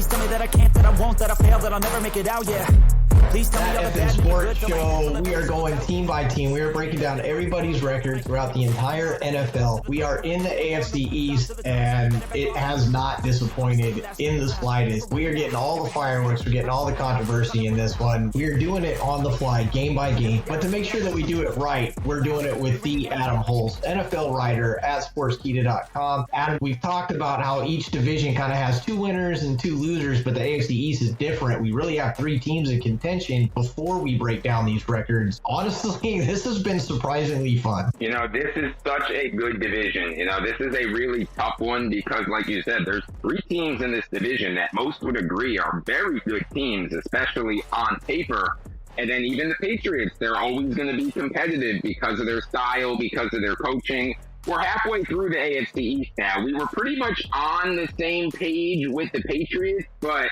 Please tell me that I can't, that I won't, that I fail, that I'll never make it out, yeah. Please tell me all the FN bad, Sports good, Show. We are going team by team. We are breaking down everybody's record throughout the entire NFL. We are in the AFC East, and it has not disappointed in the slightest. We are getting all the fireworks. We're getting all the controversy in this one. We are doing it on the fly, game by game. But to make sure that we do it right, we're doing it with the Adam Hulse, NFL writer at sportskeeda.com. Adam, we've talked about how each division kind of has two winners and two losers, but the AFC East is different. We really have three teams in contention before we break down these records. Honestly, this has been surprisingly fun. You know, this is such a good division. You know, this is a really tough one because, like you said, there's three teams in this division that most would agree are very good teams, especially on paper. And then even the Patriots, they're always going to be competitive because of their style, because of their coaching. We're halfway through the AFC East now. We were pretty much on the same page with the Patriots, but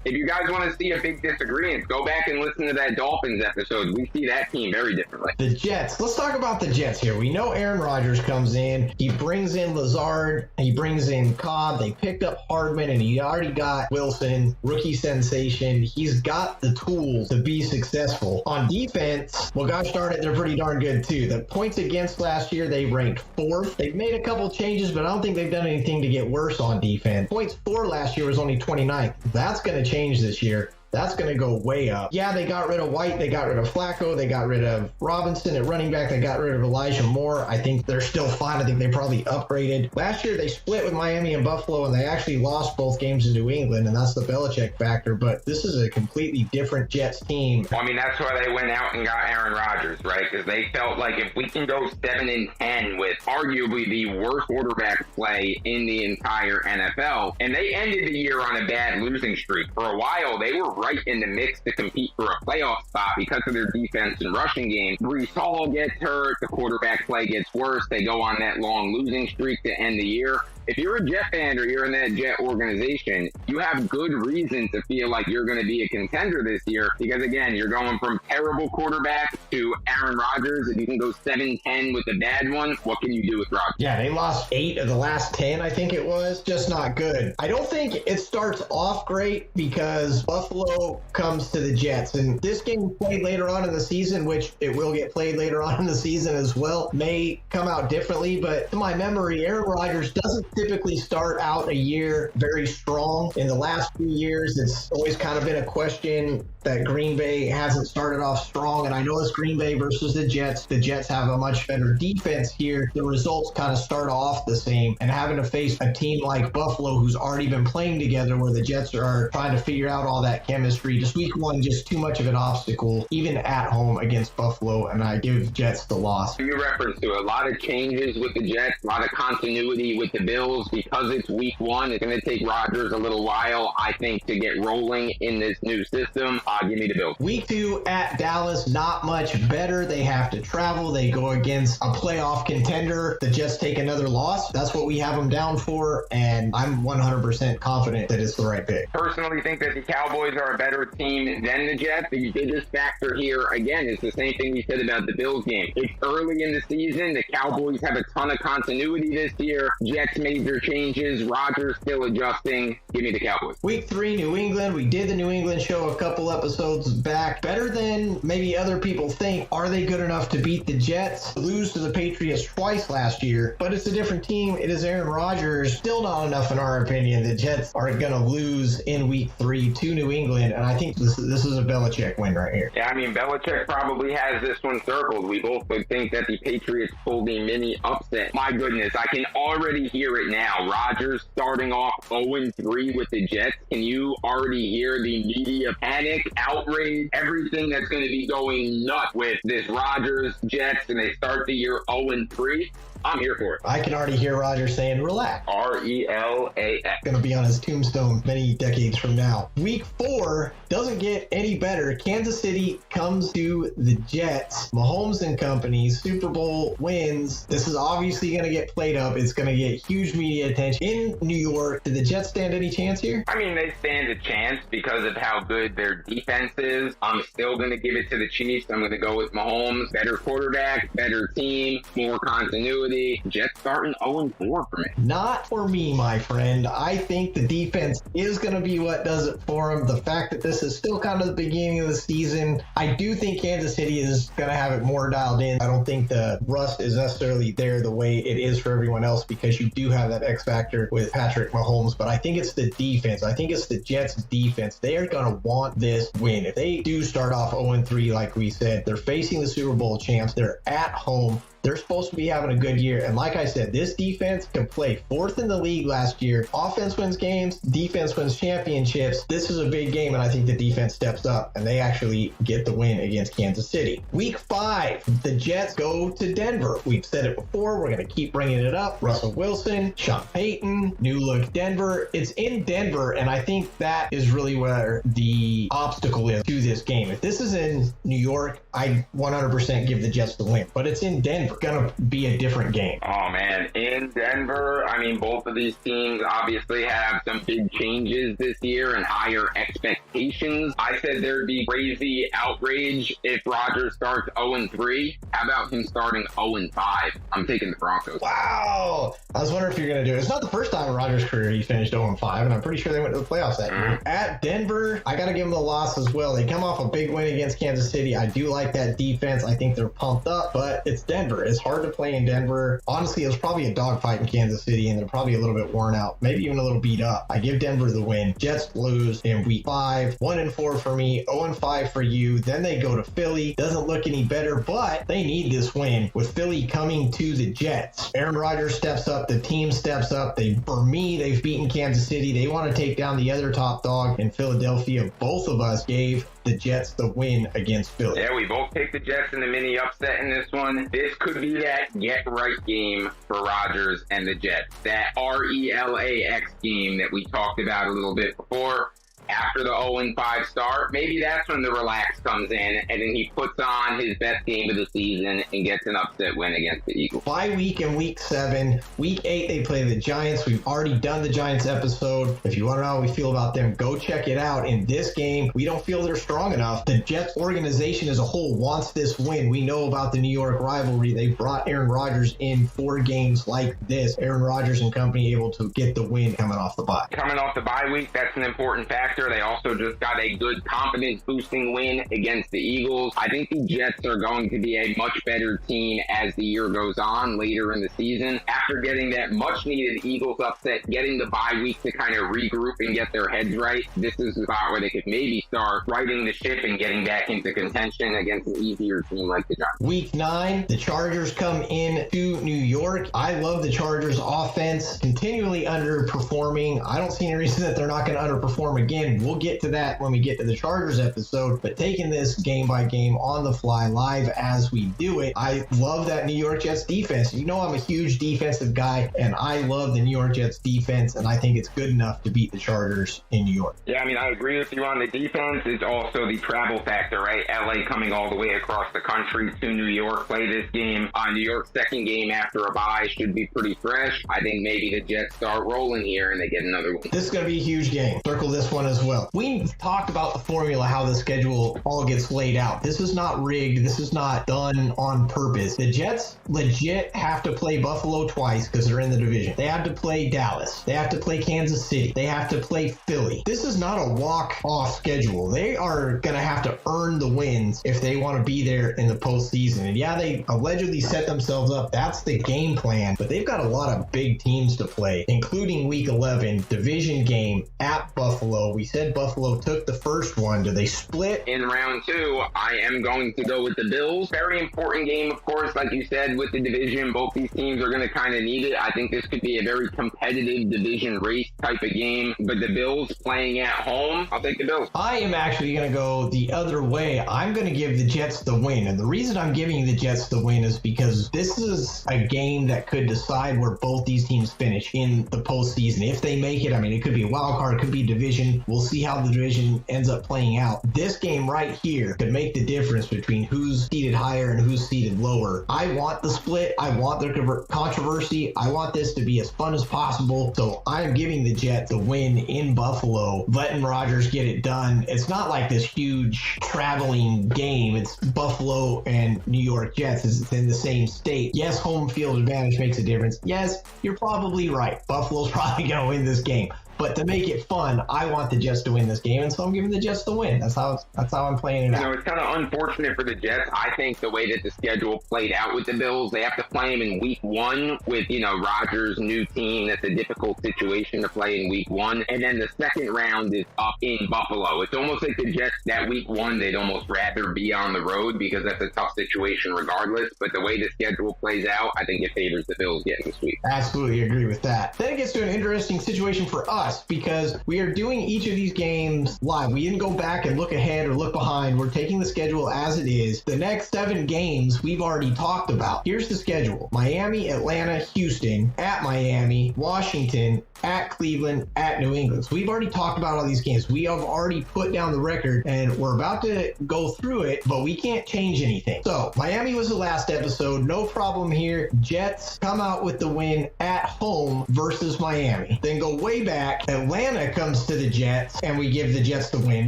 if you guys want to see a big disagreement, go back and listen to that Dolphins episode. We see that team very differently. The Jets. Let's talk about the Jets here. We know Aaron Rodgers comes in. He brings in Lazard. He brings in Cobb. They picked up Hardman, and he already got Wilson, rookie sensation. He's got the tools to be successful. On defense, well, gosh darn it, they're pretty darn good, too. The points against last year, they ranked 4th. They've made a couple changes, but I don't think they've done anything to get worse on defense. Points for last year was only 29th. That's going to change this year. That's going to go way up. Yeah, they got rid of White. They got rid of Flacco. They got rid of Robinson at running back. They got rid of Elijah Moore. I think they're still fine. I think they probably upgraded. Last year, they split with Miami and Buffalo, and they actually lost both games in New England, and that's the Belichick factor. But this is a completely different Jets team. Well, I mean, that's why they went out and got Aaron Rodgers, right? Because they felt like if we can go 7-10 with arguably the worst quarterback play in the entire NFL, and they ended the year on a bad losing streak. For a while, they were right in the mix to compete for a playoff spot because of their defense and rushing game. Breece Hall gets hurt, the quarterback play gets worse, they go on that long losing streak to end the year. If you're a Jet fan or you're in that Jet organization, you have good reason to feel like you're going to be a contender this year because, again, you're going from terrible quarterback to Aaron Rodgers. If you can go 7-10 with a bad one, what can you do with Rodgers? Yeah, they lost 8 of the last 10, I think it was. Just not good. I don't think it starts off great because Buffalo comes to the Jets. And this game played later on in the season, which it will get played later on in the season as well, may come out differently. But to my memory, Aaron Rodgers doesn't typically start out a year very strong. In the last few years, it's always kind of been a question that Green Bay hasn't started off strong. And I know it's Green Bay versus the Jets. The Jets have a much better defense here. The results kind of start off the same. And having to face a team like Buffalo, who's already been playing together, where the Jets are trying to figure out all that chemistry, just week one, just too much of an obstacle, even at home against Buffalo. And I give Jets the loss. You reference to a lot of changes with the Jets, a lot of continuity with the Bills. Because it's week one, it's going to take Rodgers a little while, I think, to get rolling in this new system. Give me the Bills. Week 2 at Dallas, not much better. They have to travel. They go against a playoff contender. The Jets take another loss. That's what we have them down for, and I'm 100% confident that it's the right pick. Personally think that the Cowboys are a better team than the Jets. The biggest factor here, again, is the same thing we said about the Bills game. It's early in the season. The Cowboys have a ton of continuity this year. Jets made their changes. Rodgers still adjusting. Give me the Cowboys. Week 3, New England. We did the New England show a couple episodes back. Better than maybe other people think. Are they good enough to beat the Jets? Lose to the Patriots twice last year, but it's a different team. It is Aaron Rodgers. Still not enough in our opinion. The Jets are going to lose in week 3 to New England, and I think this is a Belichick win right here. Yeah, I mean, Belichick probably has this one circled. We both would think that the Patriots pulled a mini upset. My goodness, I can already hear it now. Rodgers starting off 0-3 with the Jets. Can you already hear the media panic, outrage, everything that's going to be going nuts with this Rodgers Jets, and they start the year 0-3? I'm here for it. I can already hear Rodgers saying, relax. RELAX. Going to be on his tombstone many decades from now. Week 4, 4 doesn't get any better. Kansas City comes to the Jets. Mahomes and company, Super Bowl wins. This is obviously going to get played up. It's going to get huge media attention in New York. Did the Jets stand any chance here? I mean, they stand a chance because of how good their defense is. I'm still going to give it to the Chiefs. I'm going to go with Mahomes. Better quarterback, better team, more continuity. Jets starting 0-4 for me. Not for me, my friend. I think the defense is going to be what does it for them. The fact that this is still kind of the beginning of the season, I do think Kansas City is going to have it more dialed in. I don't think the rust is necessarily there the way it is for everyone else because you do have that X factor with Patrick Mahomes, but I think it's the defense. I think it's the Jets defense. They are going to want this win. If they do start off 0-3, like we said, they're facing the Super Bowl champs. They're at home. They're supposed to be having a good year. And like I said, this defense can play 4th in the league last year. Offense wins games. Defense wins championships. This is a big game, and I think the defense steps up, and they actually get the win against Kansas City. Week 5, the Jets go to Denver. We've said it before. We're going to keep bringing it up. Russell Wilson, Sean Payton, new look Denver. It's in Denver, and I think that is really where the obstacle is to this game. If this is in New York, I 100% give the Jets the win, but it's in Denver. Gonna be a different game. Oh man, in Denver, I mean, both of these teams obviously have some big changes this year and higher expectations. I said there'd be crazy outrage if Rodgers starts 0-3. How about him starting 0-5? I'm taking the Broncos. Wow. I was wondering if you're gonna do it. It's not the first time in Rodgers' career he finished 0-5, and I'm pretty sure they went to the playoffs that year. At Denver, I gotta give them the loss as well. They come off a big win against Kansas City. I do like that defense. I think they're pumped up, but it's Denver. It's hard to play in Denver. Honestly, it was probably a dogfight in Kansas City, and they're probably a little bit worn out, maybe even a little beat up. I give Denver the win. Jets lose in week 5. 1-4 for me, 0-5 for you. Then they go to Philly. Doesn't look any better, but they need this win with Philly coming to the Jets. Aaron Rodgers steps up. The team steps up. For me, they've beaten Kansas City. They want to take down the other top dog in Philadelphia. Both of us gave the Jets the win against Philly. Yeah, we both take the Jets in the mini upset in this one. This could be that get-right game for Rodgers and the Jets. That RELAX game that we talked about a little bit before. After the 0-5 start, maybe that's when the relax comes in, and then he puts on his best game of the season and gets an upset win against the Eagles. Bye week in week 7. Week 8, they play the Giants. We've already done the Giants episode. If you want to know how we feel about them, go check it out. In this game, we don't feel they're strong enough. The Jets organization as a whole wants this win. We know about the New York rivalry. They brought Aaron Rodgers in 4 games like this. Aaron Rodgers and company able to get the win coming off the bye. Coming off the bye week, that's an important factor. They also just got a good confidence-boosting win against the Eagles. I think the Jets are going to be a much better team as the year goes on later in the season. After getting that much-needed Eagles upset, getting the bye week to kind of regroup and get their heads right, this is the spot where they could maybe start righting the ship and getting back into contention against an easier team like the Giants. Week 9, the Chargers come in to New York. I love the Chargers offense, continually underperforming. I don't see any reason that they're not going to underperform again. We'll get to that when we get to the Chargers episode, but taking this game by game on the fly live as we do it, I love that New York Jets defense. You know I'm a huge defensive guy, and I love the New York Jets defense, and I think it's good enough to beat the Chargers in New York. Yeah, I mean, I agree with you on the defense. It's also the travel factor, right? LA coming all the way across the country to New York, play this game. New York's second game after a bye should be pretty fresh. I think maybe the Jets start rolling here and they get another win. This is going to be a huge game. Circle this one as well. We talked about the formula, how the schedule all gets laid out. This is not rigged. This is not done on purpose. The Jets legit have to play Buffalo twice because they're in the division. They have to play Dallas. They have to play Kansas City. They have to play Philly. This is not a walk-off schedule. They are going to have to earn the wins if they want to be there in the postseason. And yeah, they allegedly set themselves up. That's the game plan. But they've got a lot of big teams to play, including Week 11, division game at Buffalo. We said Buffalo took the first one. Do they split? In round 2, I am going to go with the Bills. Very important game, of course, like you said, with the division. Both these teams are going to kind of need it. I think this could be a very competitive division race type of game. But the Bills playing at home, I'll take the Bills. I am actually going to go the other way. I'm going to give the Jets the win. And the reason I'm giving the Jets the win is because this is a game that could decide where both these teams finish in the postseason. If they make it, I mean, it could be a wild card, it could be division. We'll We'll see how the division ends up playing out. This game right here could make the difference between who's seated higher and who's seated lower. I want the split. I want the controversy. I want this to be as fun as possible. So I'm giving the Jets a win in Buffalo, letting Rodgers get it done. It's not like this huge traveling game. It's Buffalo and New York Jets. It's in the same state. Yes, home field advantage makes a difference. Yes, you're probably right. Buffalo's probably going to win this game. But to make it fun, I want the Jets to win this game, and so I'm giving the Jets the win. That's how I'm playing it out. It's kind of unfortunate for the Jets. I think the way that the schedule played out with the Bills, they have to play them in week 1 with, Rodgers' new team. That's a difficult situation to play in week 1. And then the second round is up in Buffalo. It's almost like the Jets, that week 1, they'd almost rather be on the road because that's a tough situation regardless. But the way the schedule plays out, I think it favors the Bills getting the sweep. Absolutely agree with that. Then it gets to an interesting situation for us, because we are doing each of these games live. We didn't go back and look ahead or look behind. We're taking the schedule as it is. The next 7 games we've already talked about. Here's the schedule: Miami, Atlanta, Houston, at Miami, Washington, at Cleveland, at New England. So we've already talked about all these games. We have already put down the record, and we're about to go through it, but we can't change anything. So Miami was the last episode. No problem here. Jets come out with the win at home versus Miami. Then go way back. Atlanta comes to the Jets, and we give the Jets the win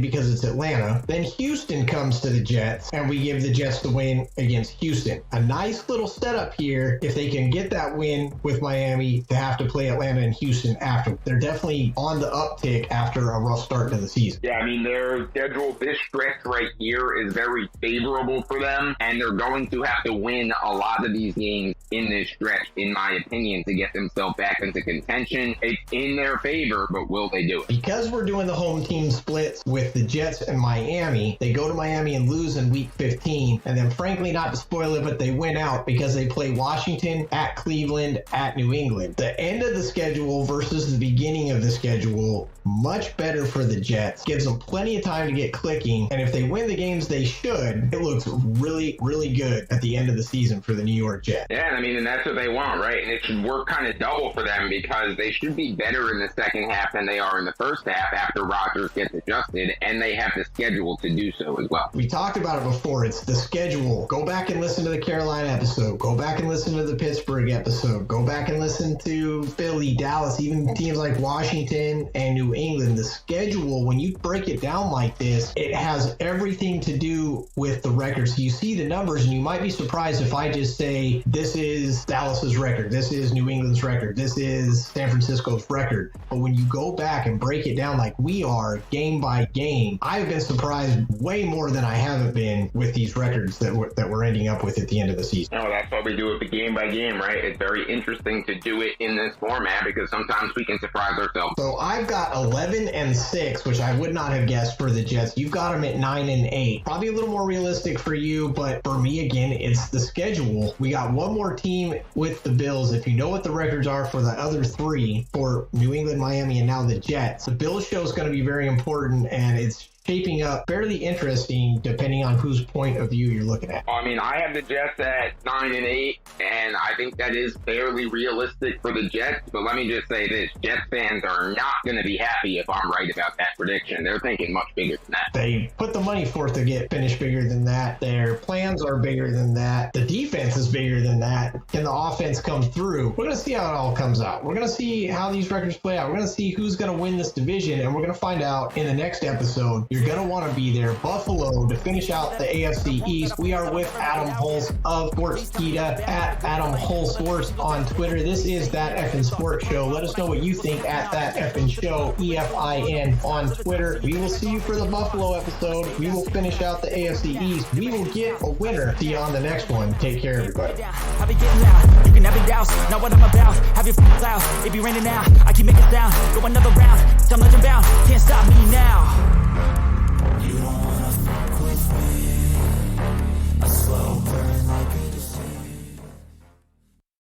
because it's Atlanta. Then Houston comes to the Jets, and we give the Jets the win against Houston. A nice little setup here if they can get that win with Miami to have to play Atlanta and Houston after. They're definitely on the uptick after a rough start to the season. Yeah, I mean, their schedule, this stretch right here is very favorable for them, and they're going to have to win a lot of these games in this stretch, in my opinion, to get themselves back into contention. It's in their favor, but will they do it? Because we're doing the home team splits with the Jets and Miami, they go to Miami and lose in week 15, and then frankly, not to spoil it, but they win out because they play Washington, at Cleveland, at New England. The end of the schedule versus the beginning of the schedule, much better for the Jets. Gives them plenty of time to get clicking, and if they win the games they should, it looks really, really good at the end of the season for the New York Jets. Yeah, I mean, and that's what they want, right? And it should work kind of double for them because they should be better in the second half than they are in the first half after Rodgers gets adjusted, and they have the schedule to do so as well. We talked about it before. It's the schedule. Go back and listen to the Carolina episode. Go back and listen to the Pittsburgh episode. Go back and listen to Philly, Dallas, even teams like Washington and New England. The schedule, when you break it down like this, it has everything to do with the record. So you see the numbers, and you might be surprised if I just say, this is Dallas's record, this is New England's record, this is San Francisco's record. But when you go back and break it down like we are, game by game, I've been surprised way more than I haven't been with these records that we're ending up with at the end of the season. Oh, that's why we do it game by game, right? It's very interesting to do it in this format because sometimes we can surprise ourselves. So I've got 11-6, which I would not have guessed for the Jets. You've got them at 9-8. Probably a little more realistic for you, but for me, again, it's the schedule. We got one more team with the Bills. If you know what the records are for the other 3, for New England, Miami, and now the Jets, the Bills show is going to be very important, and it's shaping up fairly interesting depending on whose point of view you're looking at. I mean, I have the Jets at 9-8, and I think that is fairly realistic for the Jets. But let me just say this: Jets fans are not going to be happy if I'm right about that prediction. They're thinking much bigger than that. They put the money forth to get finished bigger than that. Their plans are bigger than that. The defense is bigger than that. Can the offense come through? We're going to see how it all comes out. We're going to see how these records play out. We're going to see who's going to win this division, and we're going to find out in the next episode. You're going to want to be there. Buffalo to finish out the AFC East. We are with Adam Hulse of Sportskeeda at Adam Hulse Sports on Twitter. This is That Effin' Sports Show. Let us know what you think at That Effin' Show, EFIN on Twitter. We will see you for the Buffalo episode. We will finish out the AFC East. We will get a winner. See you on the next one. Take care, everybody. I be getting loud, you can never douse. Know what I'm about, have your loud. It be raining now, I keep making sound. Go another round, I'm legend bound. Can't stop me now.